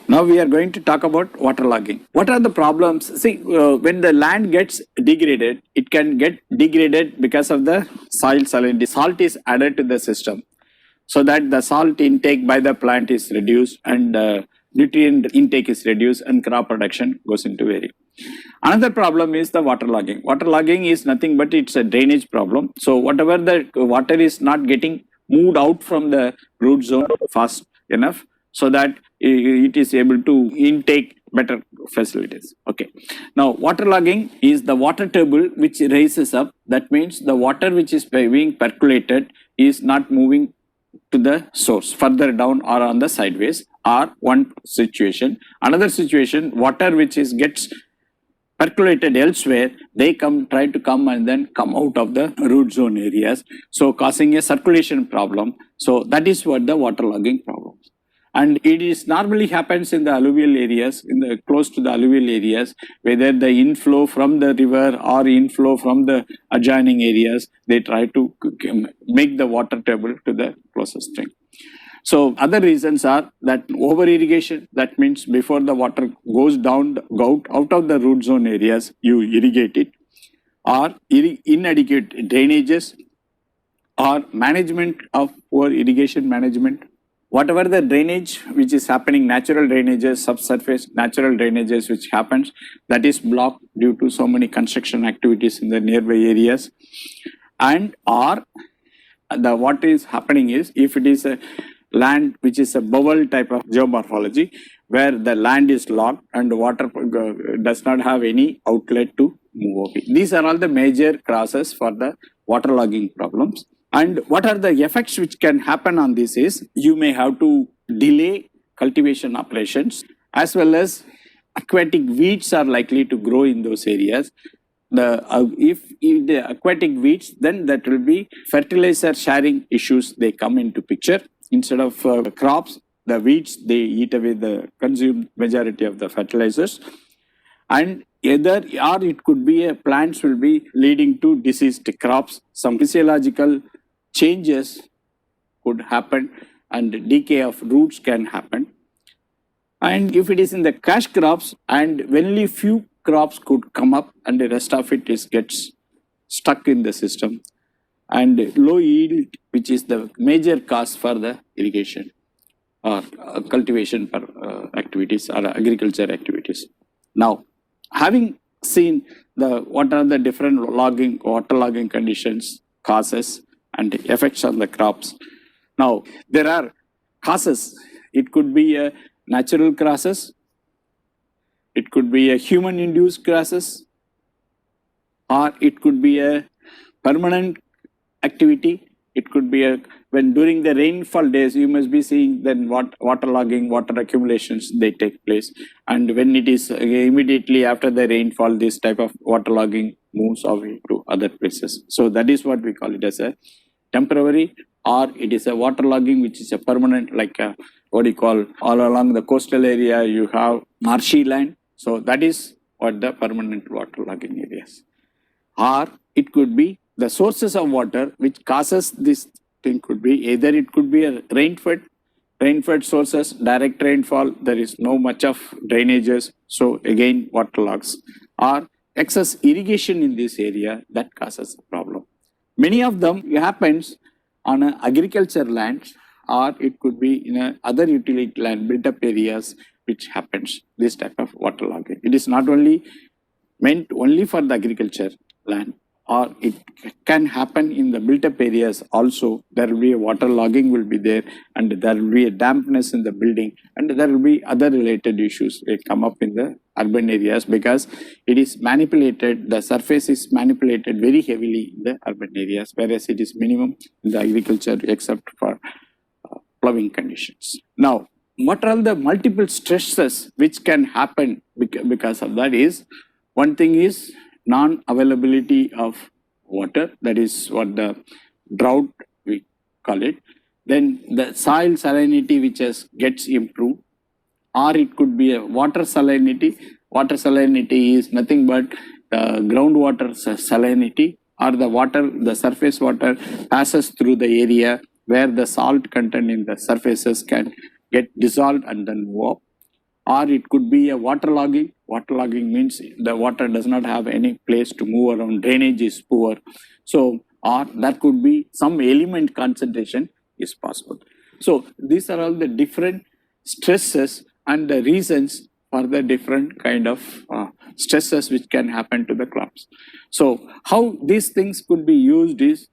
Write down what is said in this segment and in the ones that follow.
Now we are going to talk about waterlogging. What are the problems? See, when the land gets degraded, it can get degraded because of the soil salinity. Salt is added to the system, so that the salt intake by the plant is reduced and nutrient intake is reduced and crop production goes into vary. Another problem is the waterlogging. Waterlogging is nothing but it's a drainage problem. So whatever the water is not getting moved out from the root zone fast enough, so that it is able to intake better facilities. Okay. Now waterlogging is the water table which rises up. That means the water which is being percolated is not moving to the source further down or on the sideways, or one situation. Another situation, water which is gets percolated elsewhere, they try to come and then come out of the root zone areas, so causing a circulation problem. So that is what the waterlogging problem. And it is normally happens in the alluvial areas, close to the alluvial areas, whether the inflow from the river or inflow from the adjoining areas, they try to make the water table to the closest stream. So other reasons are that over irrigation, that means before the water goes down, out of the root zone areas, you irrigate it, or inadequate drainages, or management of poor irrigation management. Whatever the drainage which is happening, natural drainages, subsurface natural drainages which happens, that is blocked due to so many construction activities in the nearby areas. And or what is happening is, if it is a land which is a bubble type of geomorphology, where the land is locked and water does not have any outlet to move away. These are all the major causes for the waterlogging problems. And what are the effects which can happen on this is, you may have to delay cultivation operations, as well as aquatic weeds are likely to grow in those areas. If the aquatic weeds, then that will be fertilizer sharing issues, they come into picture. Instead of crops, the weeds, they eat away the consumed majority of the fertilizers. And or it could be plants will be leading to diseased crops. Some physiological changes could happen and decay of roots can happen. And if it is in the cash crops, and only few crops could come up and the rest of it gets stuck in the system. And low yield, which is the major cause for the irrigation or cultivation activities or agriculture activities. Now, having seen what are the different waterlogging conditions, causes and effects on the crops. Now, there are causes. It could be a natural causes, it could be a human induced causes, or it could be a permanent activity. It could be when during the rainfall days, you must be seeing then waterlogging, water accumulations, they take place. And when it is immediately after the rainfall, this type of waterlogging moves away to other places. So that is what we call it as a temporary, or it is a waterlogging which is a permanent, like what you call all along the coastal area, you have marshy land. So that is what the permanent waterlogging areas. Or it could be the sources of water which causes this thing, could be either it could be a rain-fed sources, direct rainfall, there is no much of drainages, so again waterlogs, or excess irrigation in this area, that causes a problem. Many of them happens on agriculture lands, or it could be in other utility land, built up areas, which happens this type of waterlogging. It is not only meant only for the agriculture land, or it can happen in the built up areas also. There will be a waterlogging will be there, and there will be a dampness in the building, and there will be other related issues that come up in the urban areas, because it is manipulated, the surface is manipulated very heavily in the urban areas, whereas it is minimum in the agriculture except for plowing conditions. Now, what are the multiple stresses which can happen because of that is, one thing is non-availability of water, that is what the drought we call it. Then the soil salinity which gets improved, or it could be a water salinity. Water salinity is nothing but groundwater salinity, or the surface water passes through the area where the salt content in the surfaces can get dissolved and then move up. or it could be a waterlogging. Waterlogging means the water does not have any place to move around, drainage is poor. So, or that could be some element concentration is possible. So, these are all the different stresses and the reasons for the different kind of stresses which can happen to the crops. So, how these things could be used is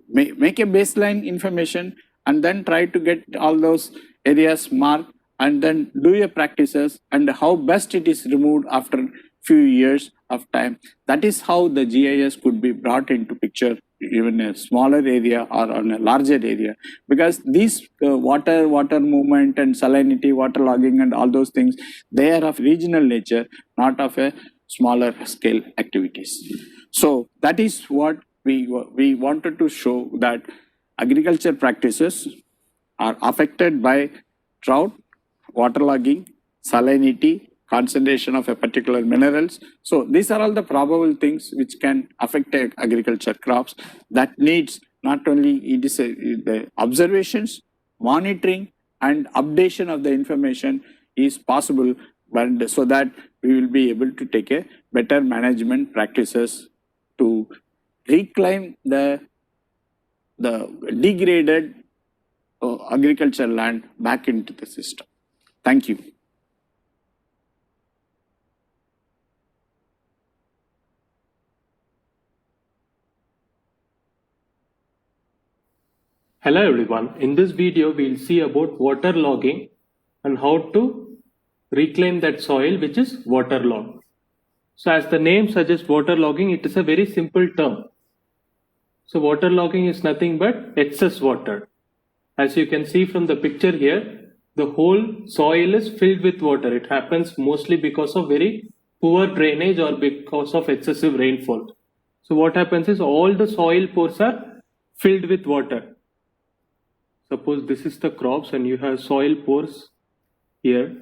make a baseline information and then try to get all those areas marked and then do your practices and how best it is removed after few years of time. That is how the GIS could be brought into picture even a smaller area or on a larger area, because these water movement and salinity, water logging and all those things, they are of regional nature, not of a smaller scale activities. So that is what we wanted to show, that agriculture practices are affected by drought, waterlogging, salinity, concentration of a particular minerals. So these are all the probable things which can affect agriculture crops. That needs not only the observations, monitoring and updation of the information is possible, but so that we will be able to take a better management practices to reclaim the degraded agricultural land back into the system. Thank you. Hello everyone, in this video we'll see about water logging and how to reclaim that soil which is waterlogged. So as the name suggests, water logging, it is a very simple term. So water logging is nothing but excess water. As you can see from the picture here, the whole soil is filled with water. It happens mostly because of very poor drainage or because of excessive rainfall. So what happens is all the soil pores are filled with water. Suppose this is the crops and you have soil pores here.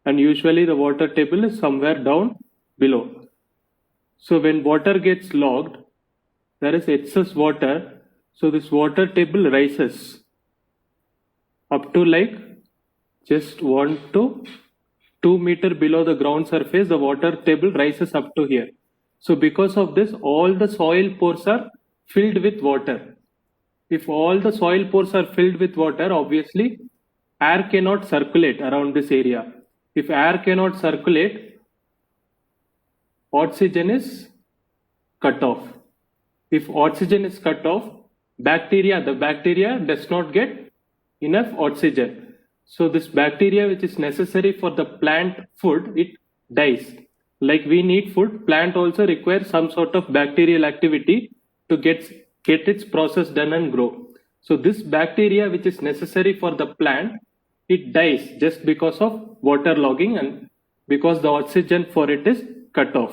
And usually the water table is somewhere down below. So when water gets logged, there is excess water. So this water table rises up to like just 1 to 2 meters below the ground surface. The water table rises up to here. So because of this, all the soil pores are filled with water. If all the soil pores are filled with water, obviously air cannot circulate around this area. If air cannot circulate, oxygen is cut off. If oxygen is cut off, the bacteria does not get enough oxygen. So this bacteria which is necessary for the plant food, it dies. Like we need food, plant also requires some sort of bacterial activity to get its process done and grow. So this bacteria which is necessary for the plant, it dies just because of water logging and because the oxygen for it is cut off.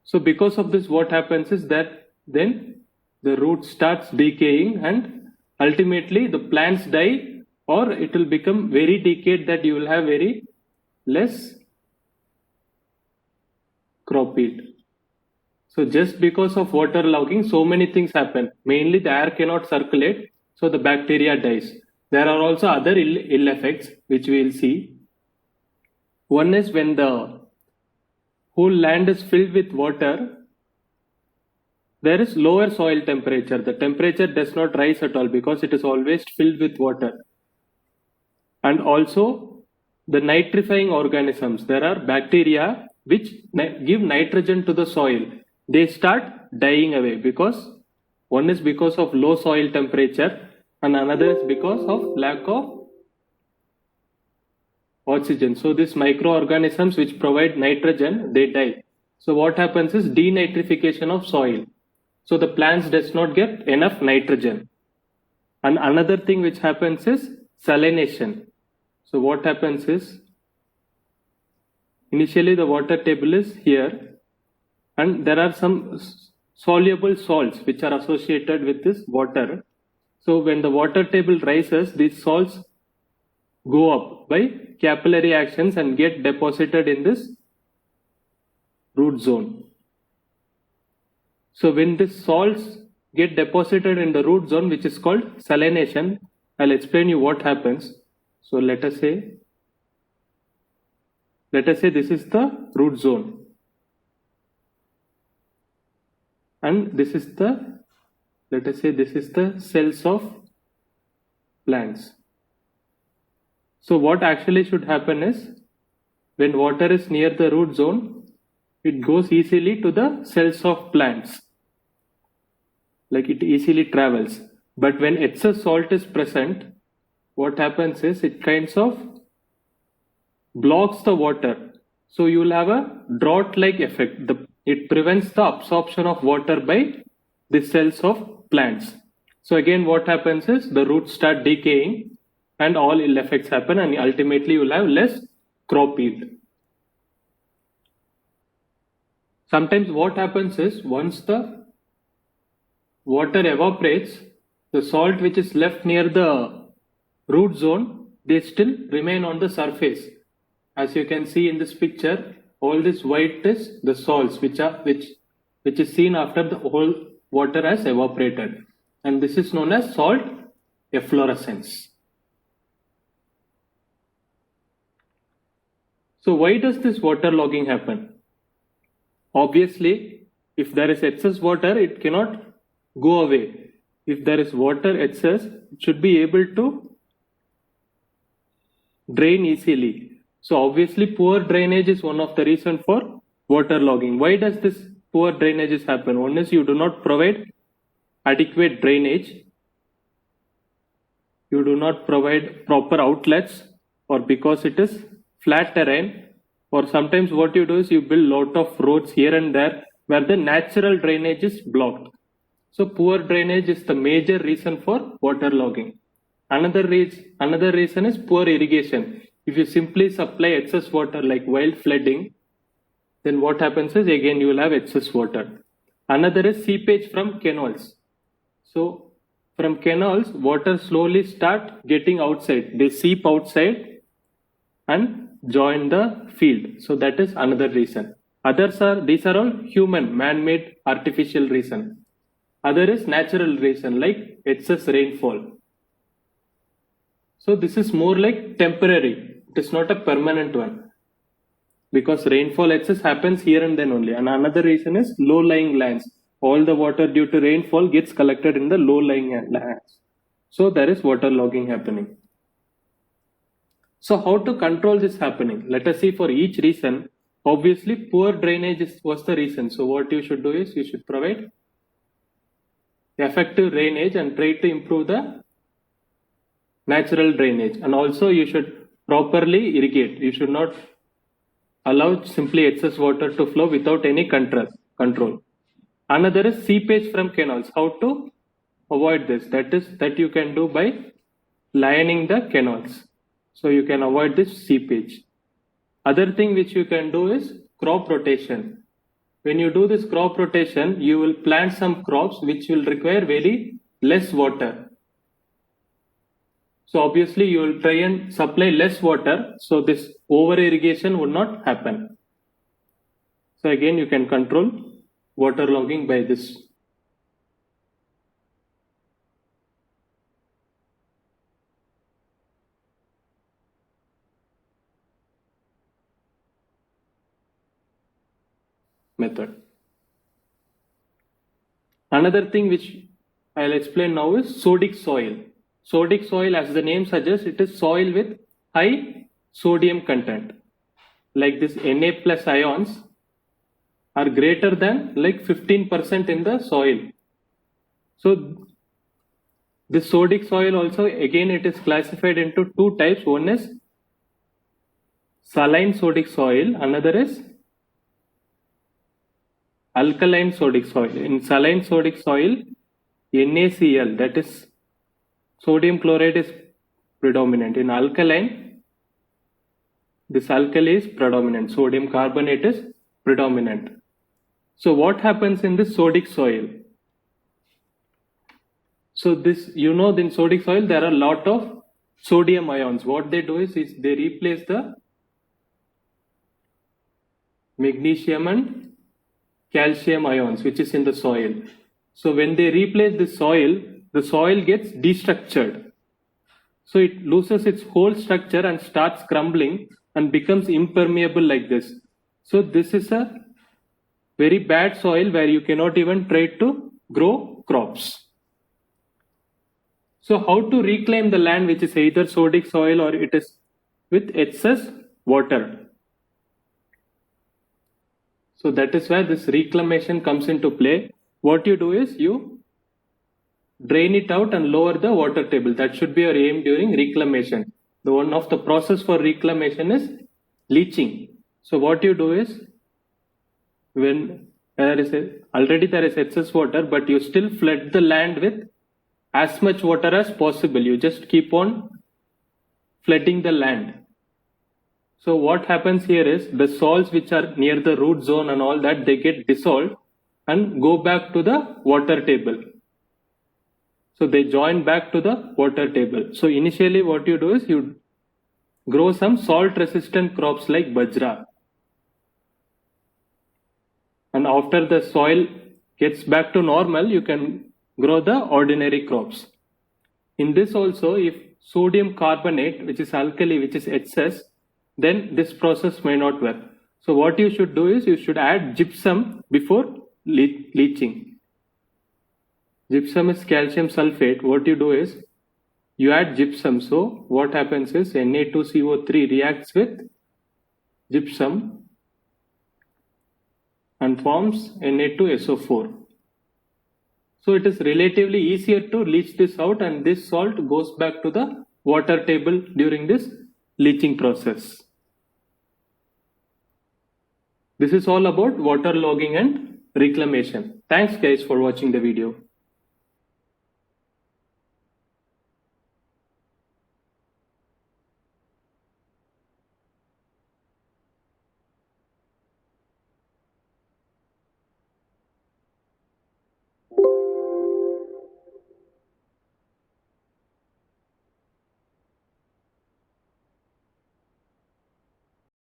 So because of this, what happens is that then the root starts decaying and ultimately the plants die, or it will become very decayed that you will have very less crop yield. So just because of water logging, so many things happen. Mainly the air cannot circulate, so the bacteria dies. There are also other ill effects which we will see. One is when the whole land is filled with water, there is lower soil temperature. The temperature does not rise at all because it is always filled with water. And also the nitrifying organisms. There are bacteria which give nitrogen to the soil. They start dying away because one is because of low soil temperature and another is because of lack of oxygen. So these microorganisms which provide nitrogen, they die. So what happens is denitrification of soil. So the plants does not get enough nitrogen. And another thing which happens is salination. So what happens is initially the water table is here and there are some soluble salts which are associated with this water. So when the water table rises, these salts go up by capillary actions and get deposited in this root zone. So when these salts get deposited in the root zone, which is called salination, I'll explain you what happens. So let us say this is the root zone, and this is the, let us say this is the cells of plants. So what actually should happen is, when water is near the root zone, it goes easily to the cells of plants, like it easily travels. But when excess salt is present, what happens is it kinds of blocks the water. So you will have a drought-like effect. It prevents the absorption of water by the cells of plants. So again, what happens is the roots start decaying and all ill effects happen, and ultimately you will have less crop yield. Sometimes what happens is, once the water evaporates, the salt which is left near the root zone, they still remain on the surface. As you can see in this picture, all this white is the salts which is seen after the whole water has evaporated, and this is known as salt efflorescence. So why does this waterlogging happen? Obviously, if there is excess water, it cannot go away. If there is water excess, it should be able to drain easily. So obviously, poor drainage is one of the reasons for waterlogging. Why does this poor drainage happen? One is, you do not provide adequate drainage. You do not provide proper outlets, or because it is flat terrain, or sometimes what you do is you build lot of roads here and there where the natural drainage is blocked. So poor drainage is the major reason for waterlogging. Another reason is poor irrigation. If you simply supply excess water like while flooding, then what happens is, again you will have excess water. Another is seepage from canals. So from canals, water slowly start getting outside. They seep outside and join the field. So that is another reason. These are all human, man-made, artificial reason. Other is natural reason, like excess rainfall. So this is more like temporary. It is not a permanent one, because rainfall excess happens here and then only. And another reason is low-lying lands. All the water due to rainfall gets collected in the low-lying lands. So there is waterlogging happening. So how to control this happening? Let us see for each reason. Obviously, poor drainage was the reason. So what you should do is, you should provide effective drainage and try to improve the natural drainage. And also you should properly irrigate. You should not allow simply excess water to flow without any control. Another is seepage from canals. How to avoid this? That you can do by lining the canals. So you can avoid this seepage. Other thing which you can do is crop rotation. When you do this crop rotation, you will plant some crops which will require very less water. So obviously you will try and supply less water, so this over irrigation would not happen. So again, you can control waterlogging by this. Method. Another thing which I'll explain now is sodic soil. Sodic soil, as the name suggests, it is soil with high sodium content. Like this Na plus ions are greater than like 15% in the soil. So this sodic soil also, again, it is classified into two types. One is saline sodic soil, another is alkaline sodic soil. In saline sodic soil, NaCl, that is sodium chloride, is predominant. In alkaline, this alkali is predominant. Sodium carbonate is predominant. So what happens in this sodic soil? So this, in sodic soil, there are a lot of sodium ions. What they do is they replace the magnesium and calcium ions which is in the soil. So when they replace the soil gets destructured. So it loses its whole structure and starts crumbling and becomes impermeable like this. So this is a very bad soil where you cannot even try to grow crops. So how to reclaim the land which is either sodic soil or it is with excess water? So that is where this reclamation comes into play. What you do is you drain it out and lower the water table. That should be your aim during reclamation. The one of the process for reclamation is leaching. So what you do is, when already there is excess water, but you still flood the land with as much water as possible. You just keep on flooding the land. So what happens here is the salts which are near the root zone and all that, they get dissolved and go back to the water table. So they join back to the water table. So initially what you do is you grow some salt resistant crops like bajra. And after the soil gets back to normal, you can grow the ordinary crops. In this also, if sodium carbonate, which is alkali, which is excess, then this process may not work. So what you should do is you should add gypsum before leaching. Gypsum is calcium sulfate. What you do is you add gypsum. So what happens is Na2CO3 reacts with gypsum and forms Na2SO4. So it is relatively easier to leach this out, and this salt goes back to the water table during this leaching process. This is all about water logging and reclamation. Thanks guys for watching the video.